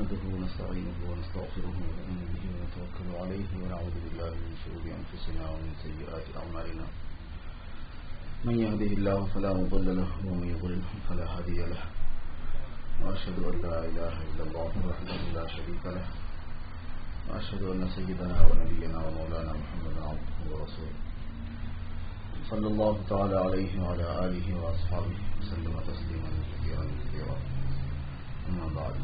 نحمده ونستعينه ونستغفره ونؤمن به ونتوكل عليه ونعوذ بالله من شرور أنفسنا ومن سيئات أعمالنا من يهده الله فلا مضل له ومن يضلل فلا هادي له وأشهد أن لا إله إلا الله وحده لا شريك له وأشهد أن سيدنا ونبينا ومولانا محمدا عبده ورسوله صلى الله تعالى عليه وعلى آله وأصحابه وسلم تسليما كثيرا كثيرا. أما بعد،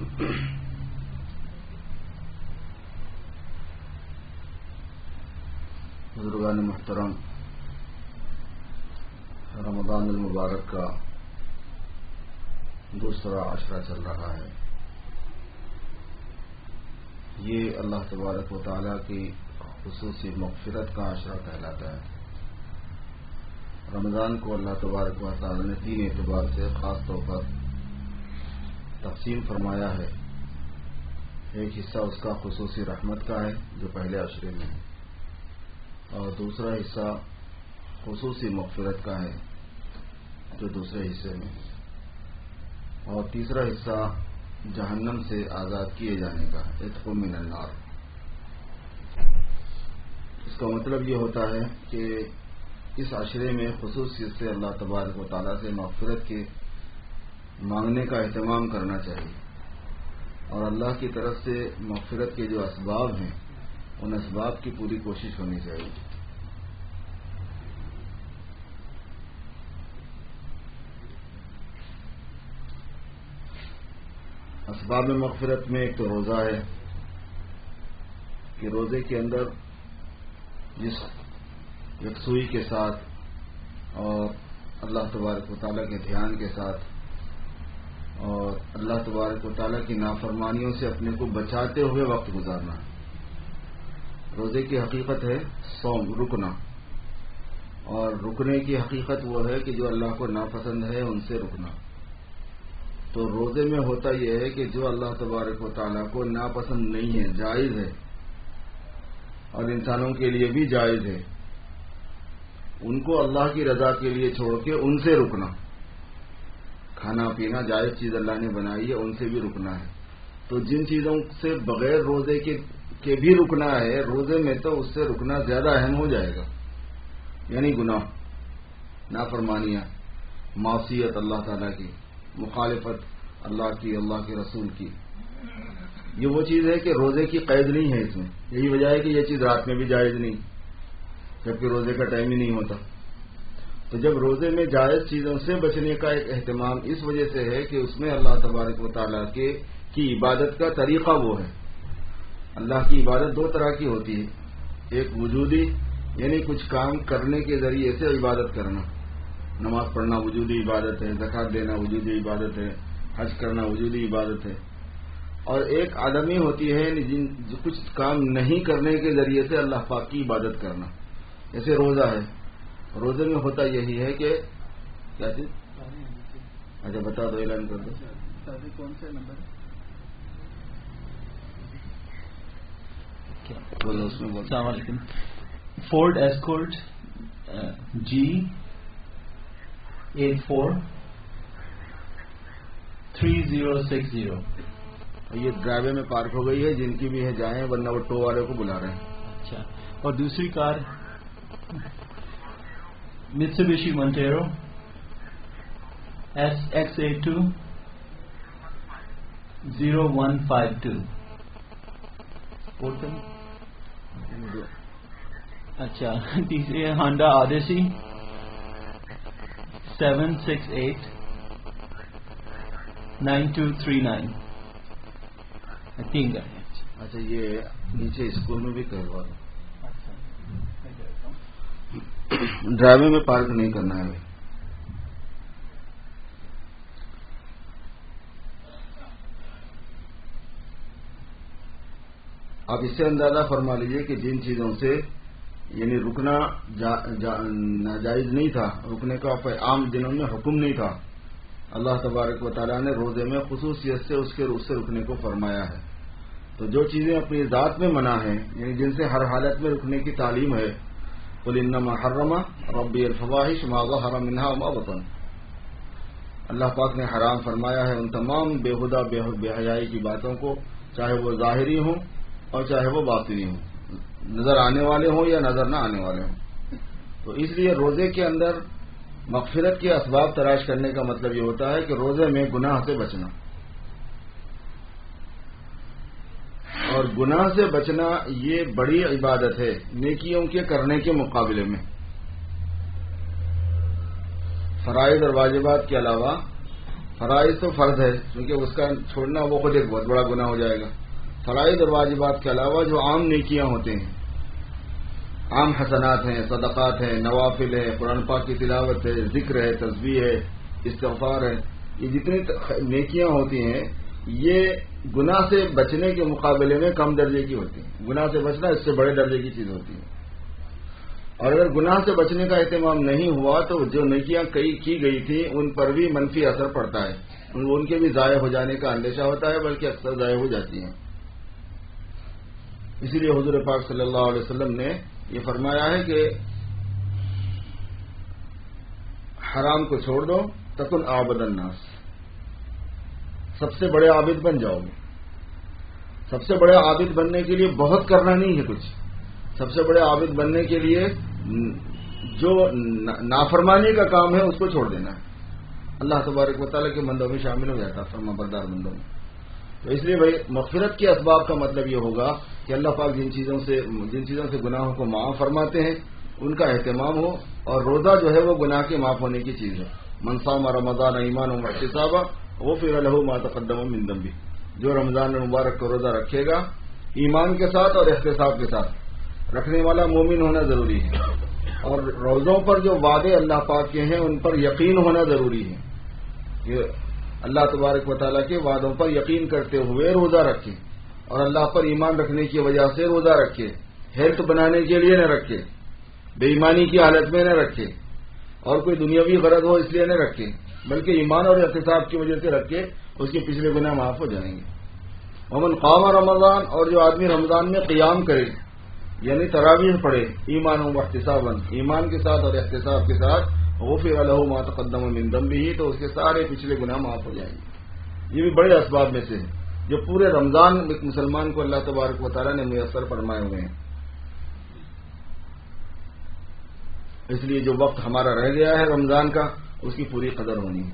بزرگان محترم، رمضان المبارک کا دوسرا عشرہ چل رہا ہے. یہ اللہ تبارک و تعالیٰ کی خصوصی مغفرت کا عشرہ کہلاتا ہے. رمضان کو اللہ تبارک و تعالیٰ نے 3 اعتبار سے خاص طور پر تقسیم فرمایا ہے. ایک حصہ اس کا خصوصی رحمت کا ہے جو پہلے عشرے میں ہے، اور دوسرا حصہ خصوصی مغفرت کا ہے جو دوسرے حصے میں ہے، اور تیسرا حصہ جہنم سے آزاد کیے جانے کا ہے، عتق من النار. اس کا مطلب یہ ہوتا ہے کہ اس عشرے میں خصوصیت سے اللہ تبارک و تعالیٰ سے مغفرت کے مانگنے کا اہتمام کرنا چاہیے، اور اللہ کی طرف سے مغفرت کے جو اسباب ہیں ان اسباب کی پوری کوشش ہونی چاہیے. اسباب مغفرت میں ایک تو روزہ ہے کہ روزے کے اندر جس یکسوئی کے ساتھ اور اللہ تبارک و تعالیٰ کے دھیان کے ساتھ اور اللہ تبارک و تعالیٰ کی نافرمانیوں سے اپنے کو بچاتے ہوئے وقت گزارنا. روزے کی حقیقت ہے صوم، رکنا، اور رکنے کی حقیقت وہ ہے کہ جو اللہ کو ناپسند ہے ان سے رکنا. تو روزے میں ہوتا یہ ہے کہ جو اللہ تبارک و تعالیٰ کو ناپسند نہیں ہے، جائز ہے اور انسانوں کے لیے بھی جائز ہے، ان کو اللہ کی رضا کے لیے چھوڑ کے ان سے رکنا. کھانا پینا جائز چیز اللہ نے بنائی ہے، ان سے بھی رکنا ہے. تو جن چیزوں سے بغیر روزے کے بھی رکنا ہے، روزے میں تو اس سے رکنا زیادہ اہم ہو جائے گا. یعنی گناہ، نافرمانیاں، معصیت اللہ تعالیٰ کی، مخالفت اللہ کی، اللہ کے رسول کی، یہ وہ چیز ہے کہ روزے کی قید نہیں ہے اس میں. یہی وجہ ہے کہ یہ چیز رات میں بھی جائز نہیں، جبکہ روزے کا ٹائم ہی نہیں ہوتا. تو جب روزے میں جائز چیزوں سے بچنے کا ایک اہتمام اس وجہ سے ہے کہ اس میں اللہ تبارک و تعالیٰ کی عبادت کا طریقہ وہ ہے. اللہ کی عبادت 2 طرح کی ہوتی ہے. ایک وجودی، یعنی کچھ کام کرنے کے ذریعے سے عبادت کرنا، نماز پڑھنا وجودی عبادت ہے، زکوٰۃ دینا وجودی عبادت ہے، حج کرنا وجودی عبادت ہے. اور ایک عدمی ہوتی ہے جو کچھ کام نہیں کرنے کے ذریعے سے اللہ پاک کی عبادت کرنا. جیسے روزہ ہے، روزے میں ہوتا یہی ہے کہ کیا چیز؟ اچھا بتا دو، اعلان کر دو. کون سے نمبر؟ السلام علیکم. Ford Escort G843060. یہ ڈرائیوے میں پارک ہو گئی ہے، جن کی بھی ہے جائیں، ورنہ وہ ٹو والے کو بلا رہے ہیں. اچھا. اور دوسری کار Mitsubishi Montero SX820152. اچھا. تیسری ہے Honda Odyssey 7689239. 3 گاڑی. اچھا یہ نیچے اسکول میں بھی کروا دو. ڈرائیوے میں پارک نہیں کرنا ہے. آپ اس سے اندازہ فرما لیجئے کہ جن چیزوں سے یعنی رکنا ناجائز نہیں تھا، رکنے کا عام دنوں میں حکم نہیں تھا، اللہ تبارک و تعالیٰ نے روزے میں خصوصیت سے اس سے رکنے کو فرمایا ہے. تو جو چیزیں اپنی ذات میں منع ہیں، یعنی جن سے ہر حالت میں رکنے کی تعلیم ہے، قل انما حرم ربی الفواحش ما ظہر منها وما بطن، اللہ پاک نے حرام فرمایا ہے ان تمام بے خدا بے حیائی کی باتوں کو چاہے وہ ظاہری ہوں اور چاہے وہ باطنی ہوں، نظر آنے والے ہوں یا نظر نہ آنے والے ہوں۔ تو اس لیے روزے کے اندر مغفرت کے اسباب تلاش کرنے کا مطلب یہ ہوتا ہے کہ روزے میں گناہ سے بچنا، اور گناہ سے بچنا یہ بڑی عبادت ہے نیکیوں کے کرنے کے مقابلے میں۔ فرائض اور واجبات کے علاوہ، فرائض تو فرض ہے کیونکہ اس کا چھوڑنا وہ خود ایک بہت بڑا گناہ ہو جائے گا۔ فرائض اور واجبات کے علاوہ جو عام نیکیاں ہوتے ہیں، عام حسنات ہیں، صدقات ہیں، نوافل ہے، قرآن پاک کی تلاوت ہے، ذکر ہے، تسبیح ہے، استغفار ہے، یہ جتنی نیکیاں ہوتی ہیں یہ گناہ سے بچنے کے مقابلے میں کم درجے کی ہوتی ہیں۔ گناہ سے بچنا اس سے بڑے درجے کی چیز ہوتی ہے، اور اگر گناہ سے بچنے کا اہتمام نہیں ہوا تو جو نیکیاں کی گئی تھیں ان پر بھی منفی اثر پڑتا ہے، ان کے بھی ضائع ہو جانے کا اندیشہ ہوتا ہے، بلکہ اکثر ضائع ہو جاتی ہیں۔ اسی لیے حضور پاک صلی اللہ علیہ وسلم نے یہ فرمایا ہے کہ حرام کو چھوڑ دو تکن عابد الناس، سب سے بڑے عابد بن جاؤ گے۔ سب سے بڑے عابد بننے کے لیے بہت کرنا نہیں ہے کچھ، سب سے بڑے عابد بننے کے لیے جو نافرمانی کا کام ہے اس کو چھوڑ دینا ہے۔ اللہ تبارک و تعالیٰ کے بندوں میں شامل ہو جاتا ہے، فرما بردار بندوں میں۔ تو اس لیے بھائی مغفرت کے اسباب کا مطلب یہ ہوگا کہ اللہ پاک جن چیزوں سے گناہوں کو معاف فرماتے ہیں ان کا اہتمام ہو، اور روزہ جو ہے وہ گناہ کے معاف ہونے کی چیز ہے۔ من صام رمضان ایمانا واحتسابا غفر له ما تقدم من ذنبه، جو رمضان مبارک کا روزہ رکھے گا ایمان کے ساتھ اور احتساب کے ساتھ، رکھنے والا مومن ہونا ضروری ہے، اور روزوں پر جو وعدے اللہ پاک کے ہیں ان پر یقین ہونا ضروری ہے کہ اللہ تبارک و تعالیٰ کے وعدوں پر یقین کرتے ہوئے روزہ رکھے، اور اللہ پر ایمان رکھنے کی وجہ سے روزہ رکھے، ہیلتھ بنانے کے لیے نہ رکھے، بے ایمانی کی حالت میں نہ رکھے، اور کوئی دنیاوی غرض ہو اس لیے نہ رکھے، بلکہ ایمان اور احتساب کی وجہ سے رکھے، اس کے پچھلے گناہ معاف ہو جائیں گے۔ ومن قام رمضان، اور جو آدمی رمضان میں قیام کرے یعنی تراویح پڑھے، ایمان و احتسابا، ایمان کے ساتھ اور احتساب کے ساتھ، غفر له ما تقدم من ذنبه، تو اس کے سارے پچھلے گناہ معاف ہو جائیں گے۔ یہ بھی بڑے اسباب میں سے ہے جو پورے رمضان ایک مسلمان کو اللہ تبارک و تعالیٰ نے میسر فرمائے ہوئے ہیں۔ اس لیے جو وقت ہمارا رہ گیا ہے رمضان کا اس کی پوری قدر ہونی ہے۔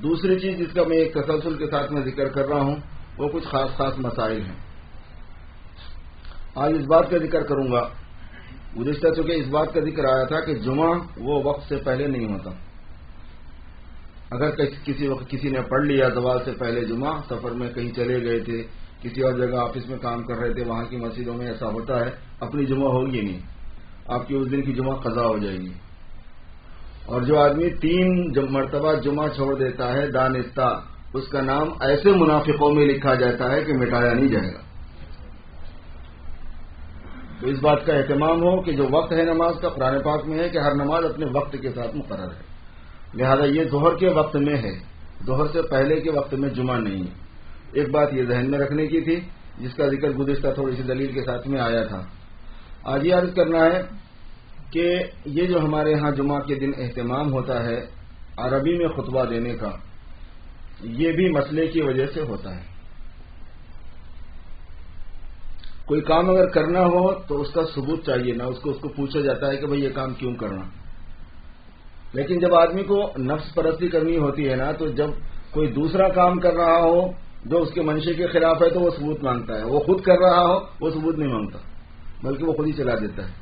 دوسری چیز جس کا میں ایک تسلسل کے ساتھ میں ذکر کر رہا ہوں وہ کچھ خاص مسائل ہیں۔ آج اس بات کا ذکر کروں گا، گزشتہ چونکہ اس بات کا ذکر آیا تھا کہ جمعہ وہ وقت سے پہلے نہیں ہوتا۔ اگر کسی وقت کسی نے پڑھ لیا زوال سے پہلے جمعہ، سفر میں کہیں چلے گئے تھے، کسی اور جگہ آفس میں کام کر رہے تھے، وہاں کی مسجدوں میں ایسا ہوتا ہے، اپنی جمعہ ہوگی نہیں، آپ کی اس دن کی جمعہ قضا ہو جائے گی۔ اور جو آدمی 3 مرتبہ جمعہ چھوڑ دیتا ہے دانستہ، اس کا نام ایسے منافقوں میں لکھا جاتا ہے کہ مٹایا نہیں جائے گا۔ تو اس بات کا اہتمام ہو کہ جو وقت ہے نماز کا، قرآن پاک میں ہے کہ ہر نماز اپنے وقت کے ساتھ مقرر ہے، لہذا یہ ظہر کے وقت میں ہے، ظہر سے پہلے کے وقت میں جمعہ نہیں ہے۔ ایک بات یہ ذہن میں رکھنے کی تھی جس کا ذکر گزشتہ تھوڑی سی دلیل کے ساتھ میں آیا تھا۔ آج یہ عرض کرنا ہے کہ یہ جو ہمارے ہاں جمعہ کے دن اہتمام ہوتا ہے عربی میں خطبہ دینے کا، یہ بھی مسئلے کی وجہ سے ہوتا ہے۔ کوئی کام اگر کرنا ہو تو اس کا ثبوت چاہیے، نہ اس کو پوچھا جاتا ہے کہ بھئی یہ کام کیوں کرنا۔ لیکن جب آدمی کو نفس پرستی کرنی ہوتی ہے نا، تو جب کوئی دوسرا کام کر رہا ہو جو اس کے منشے کے خلاف ہے تو وہ ثبوت مانگتا ہے، وہ خود کر رہا ہو وہ ثبوت نہیں مانگتا، بلکہ وہ خود ہی چلا دیتا ہے۔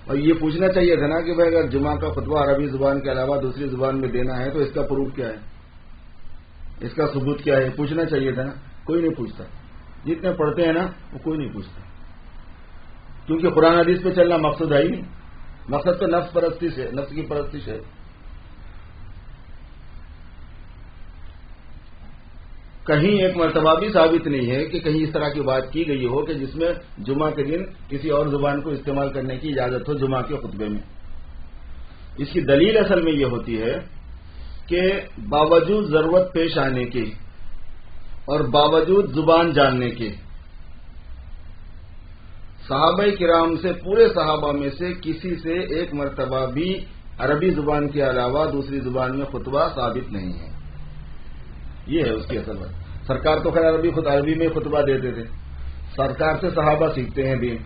اور یہ پوچھنا چاہیے تھا نا کہ بھائی اگر جمعہ کا خطبہ عربی زبان کے علاوہ دوسری زبان میں دینا ہے تو اس کا پروف کیا ہے، اس کا ثبوت کیا ہے، پوچھنا چاہیے تھا نا۔ کوئی نہیں پوچھتا، جتنے پڑھتے ہیں نا وہ کوئی نہیں پوچھتا، کیونکہ قرآن حدیث پہ چلنا مقصد ہے ہی نہیں، مقصد تو نفس پرستی سے، نفس کی پرستی ہے۔ کہیں ایک مرتبہ بھی ثابت نہیں ہے کہ کہیں اس طرح کی بات کی گئی ہو کہ جس میں جمعہ کے دن کسی اور زبان کو استعمال کرنے کی اجازت ہو جمعہ کے خطبے میں۔ اس کی دلیل اصل میں یہ ہوتی ہے کہ باوجود ضرورت پیش آنے کے اور باوجود زبان جاننے کے، صحابہ کرام سے، پورے صحابہ میں سے کسی سے ایک مرتبہ بھی عربی زبان کے علاوہ دوسری زبان میں خطبہ ثابت نہیں ہے۔ یہ ہے اس کی اصل بات۔ سرکار تو خیر عربی میں خطبہ دیتے تھے. سرکار سے صحابہ سیکھتے ہیں دین.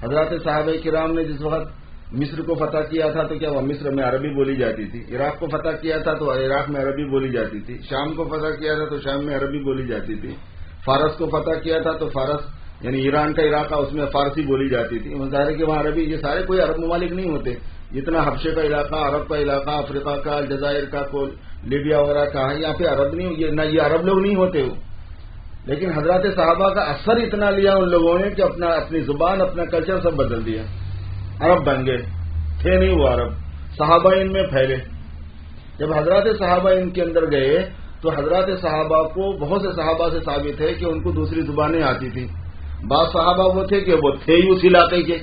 حضرات صحابہ کرام نے جس وقت مصر کو فتح کیا تھا تو کیا وہ مصر میں عربی بولی جاتی تھی. عراق کو فتح کیا تھا تو عراق میں عربی بولی جاتی تھی. شام کو فتح کیا تھا تو شام میں عربی بولی جاتی تھی. فارس کو فتح کیا تھا تو فارس یعنی ایران کا علاقہ اس میں فارسی بولی جاتی تھی. مظاہرے کہ وہاں عربی. یہ سارے کوئی عرب ممالک نہیں ہوتے. جتنا حبشے کا علاقہ، عرب کا علاقہ، افریقہ کا، الجزائر کا، لیبیا وغیرہ کا ہے، یہاں پہ عرب نہیں، نہ یہ عرب لوگ نہیں ہوتے ہو. لیکن حضرات صحابہ کا اثر اتنا لیا ان لوگوں نے کہ اپنی زبان، اپنا کلچر سب بدل دیا. عرب بن گئے. تھے نہیں وہ عرب. صحابہ ان میں پھیلے. جب حضرات صحابہ ان کے اندر گئے تو حضرات صحابہ کو بہت سے صحابہ سے ثابت ہے کہ ان کو دوسری زبانیں آتی تھیں. بعض صحابہ وہ تھے کہ وہ تھے ہی اس علاقے کے.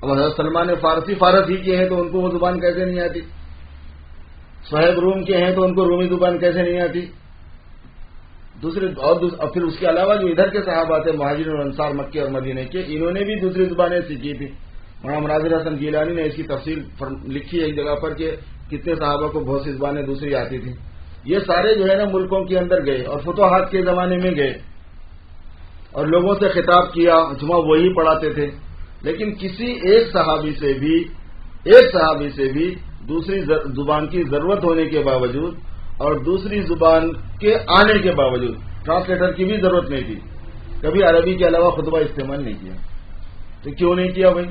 اب حضرت سلمان فارس ہی کے ہیں تو ان کو وہ زبان کیسے نہیں آتی؟ صہیب روم کے ہیں تو ان کو رومی زبان کیسے نہیں آتی؟ اور پھر اس کے علاوہ جو ادھر کے صحابہ تھے مہاجرین اور انصار مکے اور مدینے کے، انہوں نے بھی دوسری زبانیں سیکھی تھی. مولانا مناظر حسن گیلانی نے اس کی تفصیل لکھی ہے ایک جگہ پر کہ کتنے صحابہ کو بہت سی زبانیں دوسری آتی تھیں. یہ سارے جو ہے نا ملکوں کے اندر گئے اور فتوحات کے زمانے میں گئے اور لوگوں سے خطاب کیا. جمعہ وہی پڑھاتے تھے. لیکن کسی ایک صحابی سے بھی دوسری زبان کی ضرورت ہونے کے باوجود اور دوسری زبان کے آنے کے باوجود ٹرانسلیٹر کی بھی ضرورت نہیں تھی. کبھی عربی کے علاوہ خطبہ استعمال نہیں کیا. تو کیوں نہیں کیا بھائی؟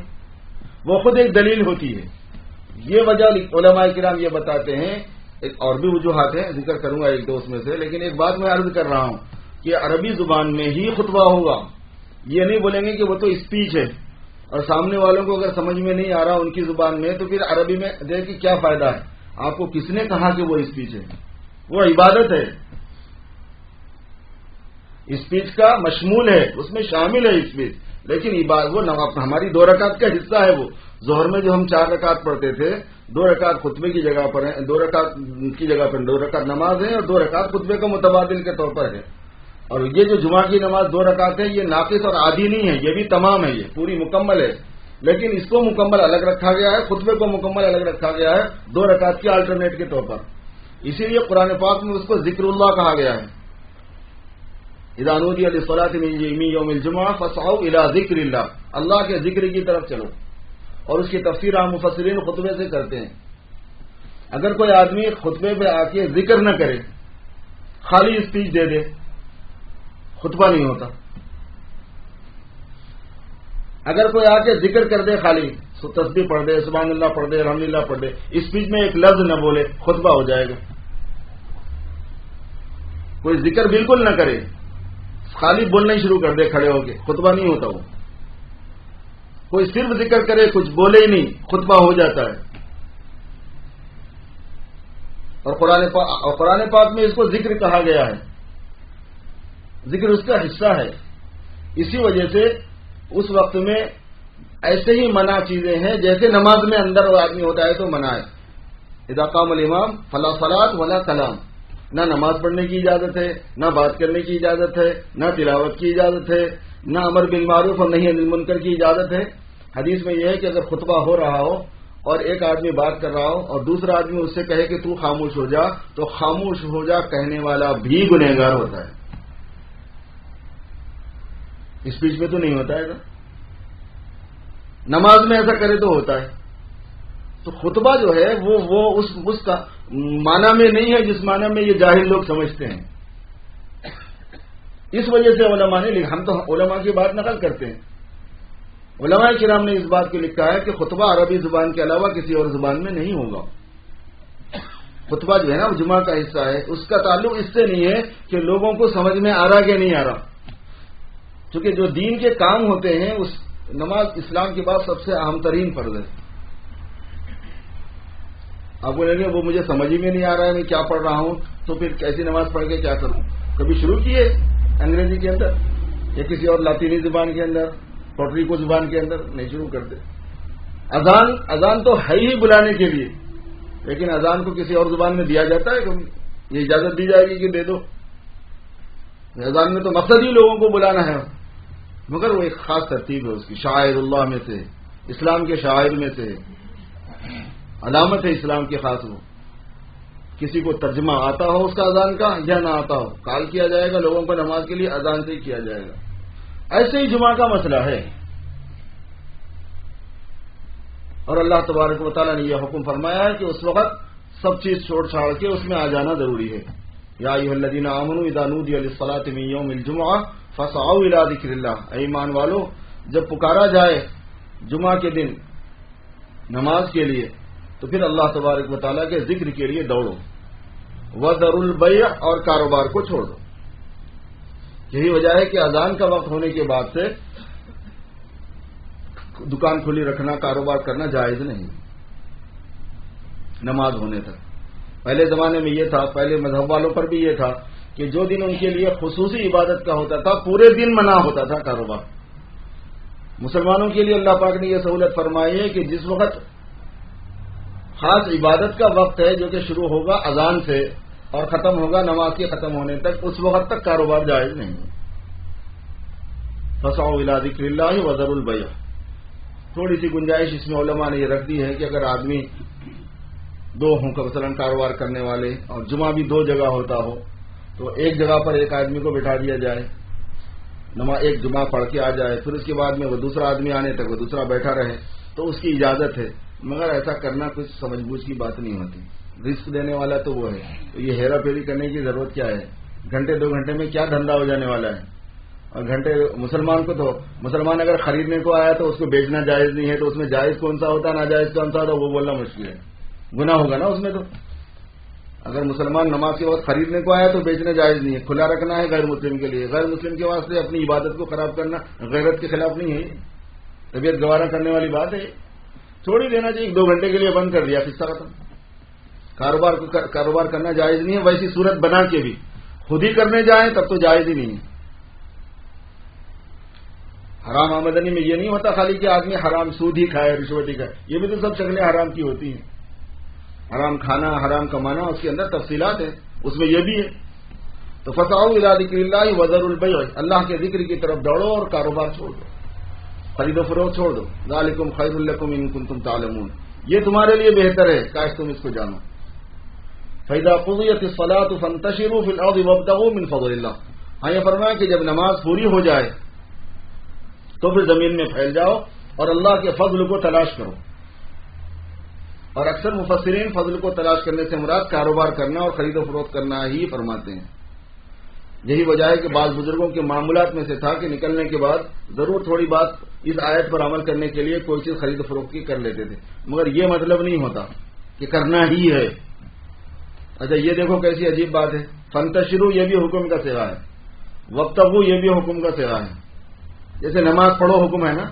وہ خود ایک دلیل ہوتی ہے. یہ وجہ علماء کرام یہ بتاتے ہیں. ایک اور بھی وجوہات ہیں، ذکر کروں گا ایک دو اس میں سے. لیکن ایک بات میں عرض کر رہا ہوں کہ عربی زبان میں ہی خطبہ ہوگا. یہ نہیں بولیں گے کہ وہ تو اسپیچ ہے اور سامنے والوں کو اگر سمجھ میں نہیں آ رہا ان کی زبان میں تو پھر عربی میں دیکھ کے کیا فائدہ ہے؟ آپ کو کس نے کہا کہ وہ اسپیچ ہے؟ وہ عبادت ہے. اسپیچ کا مشمول ہے، اس میں شامل ہے اسپیچ. لیکن وہ ہماری 2 رکعت کا حصہ ہے. وہ ظہر میں جو ہم 4 رکعت پڑھتے تھے، 2 رکعت خطبے کی جگہ پر ہیں، 2 رکعت کی جگہ پر 2 رکعت نماز ہے اور 2 رکعت خطبے کا متبادل کے طور پر ہے. اور یہ جو جمعہ کی نماز 2 رکعت ہے، یہ ناقص اور عادی نہیں ہے، یہ بھی تمام ہے، یہ پوری مکمل ہے. لیکن اس کو مکمل الگ رکھا گیا ہے، خطبے کو مکمل الگ رکھا گیا ہے 2 رکعت کے آلٹرنیٹ کے طور پر. اسی لیے قرآن پاک میں اس کو ذکر اللہ کہا گیا ہے. اذا نودی للصلاۃ من یوم الجمعہ فاسعوا الی ذکر اللہ. اللہ کے ذکر کی طرف چلو. اور اس کی تفسیر عام مفسرین خطبے سے کرتے ہیں. اگر کوئی آدمی خطبے پہ آ کے ذکر نہ کرے، خالی اسپیچ دے دے، خطبہ نہیں ہوتا. اگر کوئی آ کے ذکر کر دے، خالی تسبیح پڑھ دے، سبحان اللہ پڑھ دے، الحمدللہ پڑھ دے، اسپیچ میں ایک لفظ نہ بولے، خطبہ ہو جائے گا. کوئی ذکر بالکل نہ کرے، خالی بولنا ہی شروع کر دے کھڑے ہو کے، خطبہ نہیں ہوتا. وہ کوئی صرف ذکر کرے، کچھ بولے ہی نہیں، خطبہ ہو جاتا ہے. اور قرآن پاک میں اس کو ذکر کہا گیا ہے. ذکر اس کا حصہ ہے. اسی وجہ سے اس وقت میں ایسے ہی منع چیزیں ہیں جیسے نماز میں اندر آدمی ہوتا ہے تو منع ہے. اذا قام الامام فلا صلاۃ ولا کلام. نہ نماز پڑھنے کی اجازت ہے، نہ بات کرنے کی اجازت ہے، نہ تلاوت کی اجازت ہے، نہ امر بالمعروف اور نہی عن المنکر کی اجازت ہے. حدیث میں یہ ہے کہ اگر خطبہ ہو رہا ہو اور ایک آدمی بات کر رہا ہو اور دوسرا آدمی اس سے کہے کہ تو خاموش ہو جا، تو خاموش ہو جا کہنے والا بھی گنہگار ہوتا ہے. اسپیچ میں تو نہیں ہوتا ہے. نماز میں ایسا کرے تو ہوتا ہے. تو خطبہ جو ہے وہ اس کا معنی میں نہیں ہے جس معنی میں یہ جاہل لوگ سمجھتے ہیں. اس وجہ سے علماء نے ہم تو علماء کی بات نقل کرتے ہیں. علماء کرام نے اس بات کو لکھا ہے کہ خطبہ عربی زبان کے علاوہ کسی اور زبان میں نہیں ہوگا. خطبہ جو ہے نا وہ جمعہ کا حصہ ہے. اس کا تعلق اس سے نہیں ہے کہ لوگوں کو سمجھ میں آ رہا کہ نہیں آ رہا. چونکہ جو دین کے کام ہوتے ہیں، اس نماز اسلام کے بعد سب سے اہم ترین فرض ہے. آپ بولیں گے وہ مجھے سمجھ ہی میں نہیں آ رہا ہے، میں کیا پڑھ رہا ہوں، تو پھر کیسی نماز پڑھ کے کیا کروں؟ کبھی شروع کیے انگریزی کے اندر یا کسی اور لاطینی زبان کے اندر، پورٹریکو زبان کے اندر؟ نہیں شروع کرتے. اذان تو ہے ہی بلانے کے لیے، لیکن اذان کو کسی اور زبان میں دیا جاتا ہے کبھی؟ یہ اجازت دی جائے گی کہ دے دو. اذان میں تو مقصد ہی لوگوں کو بلانا ہے، مگر وہ ایک خاص ترتیب ہے اس کی. شاعر اللہ میں سے، اسلام کے شاعر میں سے، علامت ہے اسلام کی خاص. وہ کسی کو ترجمہ آتا ہو اس کا اذان کا یا نہ آتا ہو، کال کیا جائے گا لوگوں کو نماز کے لیے، اذان سے ہی کیا جائے گا۔ ایسے ہی جمعہ کا مسئلہ ہے، اور اللہ تبارک و تعالیٰ نے یہ حکم فرمایا ہے کہ اس وقت سب چیز چھوڑ چھاڑ کے اس میں آ جانا ضروری ہے۔ یا ایھا الذین آمنوا اذا نودی للصلاۃ من یوم الجمعہ فاسعوا الی ذکر اللہ، اے ایمان والو جب پکارا جائے جمعہ کے دن نماز کے لیے تو پھر اللہ تبارک و تعالیٰ کے ذکر کے لیے دوڑو، وذروا البیع، اور کاروبار کو چھوڑ دو۔ یہی وجہ ہے کہ اذان کا وقت ہونے کے بعد سے دکان کھلی رکھنا، کاروبار کرنا جائز نہیں نماز ہونے تک۔ پہلے زمانے میں یہ تھا، پہلے مذہب والوں پر بھی یہ تھا کہ جو دن ان کے لیے خصوصی عبادت کا ہوتا تھا پورے دن منع ہوتا تھا کاروبار۔ مسلمانوں کے لیے اللہ پاک نے یہ سہولت فرمائی ہے کہ جس وقت خاص عبادت کا وقت ہے جو کہ شروع ہوگا اذان سے اور ختم ہوگا نماز کے ختم ہونے تک، اس وقت تک کاروبار جائز نہیں۔ فاسعوا الی ذکر اللہ وذروا البیع۔ تھوڑی سی گنجائش اس میں علماء نے یہ رکھ دی ہے کہ اگر آدمی دو ہوں مثلا کاروبار کرنے والے اور جمعہ بھی دو جگہ ہوتا ہو تو ایک جگہ پر ایک آدمی کو بٹھا دیا جائے، نماز ایک جمعہ پڑھ کے آ جائے، پھر اس کے بعد میں وہ دوسرا آدمی آنے تک وہ دوسرا بیٹھا رہے، تو اس کی اجازت ہے، مگر ایسا کرنا کچھ سمجھ بوجھ کی بات نہیں ہوتی۔ رزق دینے والا تو وہ ہے، تو یہ ہیرا پھیری کرنے کی ضرورت کیا ہے؟ گھنٹے دو گھنٹے میں کیا دھندا ہو جانے والا ہے؟ اور گھنٹے مسلمان اگر خریدنے کو آیا تو اس کو بیچنا جائز نہیں ہے، تو اس میں جائز کون سا ہوتا ناجائز کون سا ہوتا وہ بولنا مشکل ہے، گناہ ہوگا نا اس میں۔ تو اگر مسلمان نماز کے وقت خریدنے کو آیا تو بیچنا جائز نہیں ہے، کھلا رکھنا ہے غیر مسلم کے لیے، غیر مسلم کے واسطے اپنی عبادت کو خراب کرنا غیرت کے خلاف نہیں ہے، طبیعت گوارا کرنے والی بات ہے، چھوڑ ہی دینا چاہیے۔ 2 گھنٹے کے لیے بند کر دیا، قصہ ختم۔ کاروبار کرنا جائز نہیں ہے، ویسی صورت بنا کے بھی خود ہی کرنے جائیں تب تو جائز ہی نہیں ہے۔ حرام آمدنی میں یہ نہیں ہوتا خالی کہ آدمی حرام سود ہی کھائے، رشوت ہی کھائے، یہ بھی تو سب شکلیں حرام کی ہوتی ہیں۔ حرام کھانا، حرام کمانا، اس کے اندر تفصیلات ہیں، اس میں یہ بھی ہے۔ تو فاسعوا الی ذکر اللہ وذروا البیع، اللہ کے ذکر کی طرف دوڑو اور کاروبار چھوڑ دو، خرید و فروخت چھوڑ دو۔ ذالکم خیر لکم ان کنتم تعلمون، یہ تمہارے لیے بہتر ہے کاش تم اس کو جانو۔ فاذا قضیت الصلاۃ فانتشروا فی الارض وابتغوا من فضل اللہ، ہاں یہ فرمایا کہ جب نماز پوری ہو جائے تو پھر زمین میں پھیل جاؤ اور اللہ کے فضل کو تلاش کرو۔ اور اکثر مفسرین فضل کو تلاش کرنے سے مراد کاروبار کرنا اور خرید و فروخت کرنا ہی فرماتے ہیں۔ یہی وجہ ہے کہ بعض بزرگوں کے معمولات میں سے تھا کہ نکلنے کے بعد ضرور تھوڑی بات اس آیت پر عمل کرنے کے لیے کوئی چیز خرید و فروخت کی کر لیتے تھے، مگر یہ مطلب نہیں ہوتا کہ کرنا ہی ہے۔ اچھا یہ دیکھو کیسی عجیب بات ہے، فانتشروا یہ بھی حکم کا صیغہ ہے، وابتغوا یہ بھی حکم کا صیغہ ہے۔ جیسے نماز پڑھو حکم ہے نا،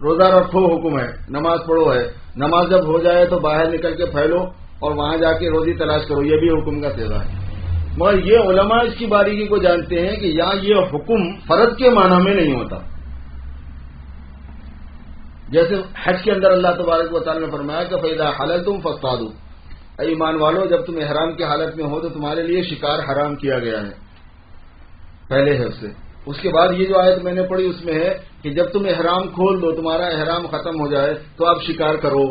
روزہ رکھو حکم ہے، نماز پڑھو ہے، نماز جب ہو جائے تو باہر نکل کے پھیلو اور وہاں جا کے روزی تلاش کرو، یہ بھی حکم کا صیغہ ہے۔ مگر یہ علماء اس کی باریکی کو جانتے ہیں کہ یہاں یہ حکم فرض کے معنی میں نہیں ہوتا۔ جیسے حج کے اندر اللہ تبارک و تعالیٰ نے فرمایا کہ فَإِذَا حَلَلْتُمْ فَاصْطَادُوا، اے ایمان والو جب تم احرام کی حالت میں ہو تو تمہارے لیے شکار حرام کیا گیا ہے، پہلے ہے اس سے۔ اس کے بعد یہ جو آیت میں نے پڑھی اس میں ہے کہ جب تم احرام کھول دو، تمہارا احرام ختم ہو جائے تو اب شکار کرو۔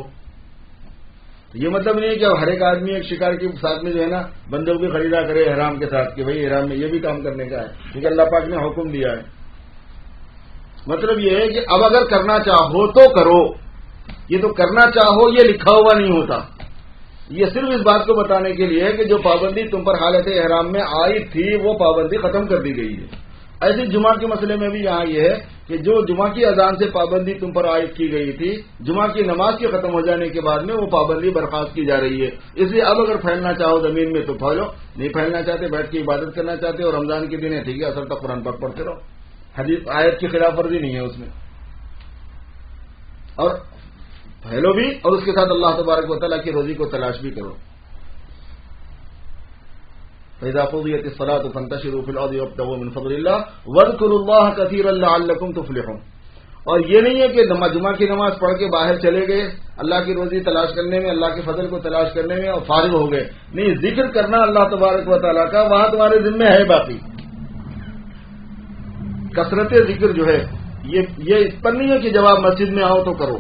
یہ مطلب نہیں ہے کہ اب ہر ایک آدمی ایک شکار کے ساتھ میں جو ہے نا بندوق بھی خریدا کرے احرام کے ساتھ کہ بھائی احرام میں یہ بھی کام کرنے کا ہے، کیونکہ اللہ پاک نے حکم دیا ہے۔ مطلب یہ ہے کہ اب اگر کرنا چاہو تو کرو، یہ تو کرنا چاہو یہ لکھا ہوا نہیں ہوتا، یہ صرف اس بات کو بتانے کے لیے ہے کہ جو پابندی تم پر حالت احرام میں آئی تھی وہ پابندی ختم کر دی گئی ہے۔ ایسے جمعہ کے مسئلے میں بھی یہاں یہ ہے کہ جو جمعہ کی اذان سے پابندی تم پر عائد کی گئی تھی، جمعہ کی نماز کے ختم ہو جانے کے بعد میں وہ پابندی برخاست کی جا رہی ہے۔ اس لیے اب اگر پھیلنا چاہو زمین میں تو پھیلو، نہیں پھیلنا چاہتے بیٹھ کے عبادت کرنا چاہتے اور رمضان کے دن ہے ٹھیک ہے اثر تک قرآن پاک پڑھتے رہو، حدیث آیت کی خلاف ورزی نہیں ہے اس میں، اور پھیلو بھی اور اس کے ساتھ اللہ تبارک و تعالیٰ کی روزی کو تلاش بھی کرو۔ فَإِذَا قُضِيَتِ الصَّلَاةُ فَانتَشِرُوا فِي الْأَرْضِ وَابْتَغُوا مِنْ فَضْلِ اللَّهِ وَاذْكُرُوا اللَّهَ كَثِيرًا لَعَلَّكُمْ تُفْلِحُونَ۔ اور یہ نہیں ہے کہ جمعہ کی نماز پڑھ کے باہر چلے گئے اللہ کی روزی تلاش کرنے میں، اللہ کے فضل کو تلاش کرنے میں اور فارغ ہو گئے، نہیں، ذکر کرنا اللہ تبارک و تعالیٰ کا وہاں تمہارے ذمہ ہے۔ باقی کثرت ذکر جو ہے یہ اس پر نہیں ہے کہ جب آپ مسجد میں آؤ تو کرو،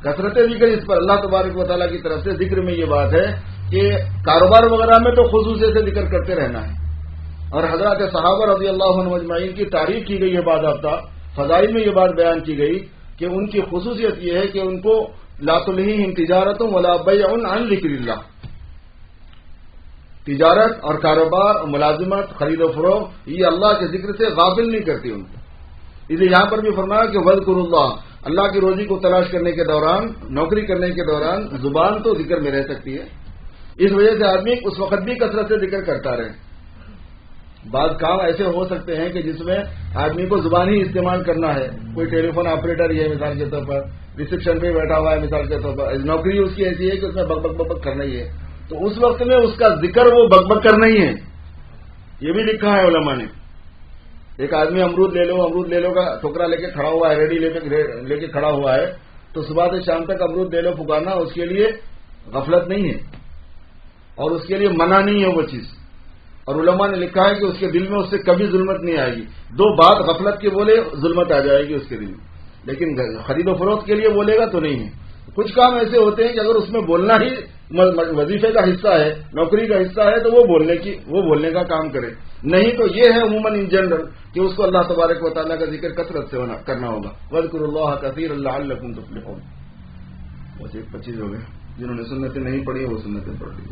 کثرت ذکر اس پر اللہ تبارک و تعالیٰ کی طرف سے ذکر میں یہ بات ہے کہ کاروبار وغیرہ میں تو خصوصیت سے ذکر کرتے رہنا ہے، اور حضرات صحابہ رضی اللہ عنہم اجمعین کی تعریف کی گئی ہے باضابطہ، فضائل میں یہ بات بیان کی گئی کہ ان کی خصوصیت یہ ہے کہ ان کو لا تلہیہم تجارت ولا بیع عن ذکر اللہ، تجارت اور کاروبار اور ملازمت، خرید و فروخت، یہ اللہ کے ذکر سے غافل نہیں کرتی ان کو. اس لیے یہاں پر بھی فرمایا کہ وذکروا اللہ، اللہ کی روزی کو تلاش کرنے کے دوران، نوکری کرنے کے دوران زبان تو ذکر میں رہ سکتی ہے، اس وجہ سے آدمی اس وقت بھی کثرت سے ذکر کرتا رہے. بعض کام ایسے ہو سکتے ہیں کہ جس میں آدمی کو زبان ہی استعمال کرنا ہے، کوئی ٹیلی فون آپریٹر ہی ہے مثال کے طور پر، ریسپشن پہ بیٹھا ہوا ہے مثال کے طور پر، نوکری اس کی ایسی ہے کہ اس میں بک بک بک بک کرنا ہی ہے، تو اس وقت میں اس کا ذکر وہ بک بک کرنا ہی ہے. یہ بھی لکھا ہے علماء نے. ایک آدمی امرود لے لو کا ٹھوکرا لے کے کھڑا ہوا ہے، ریڈی لے کے کھڑا ہوا ہے، تو صبح سے شام تک امرود لے لو پکارنا اس کے لیے غفلت نہیں ہے اور اس کے لیے منع نہیں ہے وہ چیز. اور علماء نے لکھا ہے کہ اس کے دل میں اس سے کبھی ظلمت نہیں آئے گی. دو بات غفلت کے بولے ظلمت آ جائے گی اس کے دل میں، لیکن خرید و فروخت کے لیے بولے گا تو نہیں ہے. کچھ کام ایسے ہوتے ہیں کہ اگر اس میں بولنا ہی وظیفے کا حصہ ہے، نوکری کا حصہ ہے، تو وہ بولنے کا کام کرے. نہیں تو یہ ہے عموماً ان جنرل کہ اس کو اللہ تبارک و تعالیٰ کا ذکر کثرت سے کرنا ہوگا. وَاذْكُرُوا اللَّهَ كَثِيرًا لَعَلَّكُمْ تُفْلِحُونَ. 25 ہو گئے. جنہوں نے سنتیں نہیں پڑھی وہ سنتیں پڑھ لی.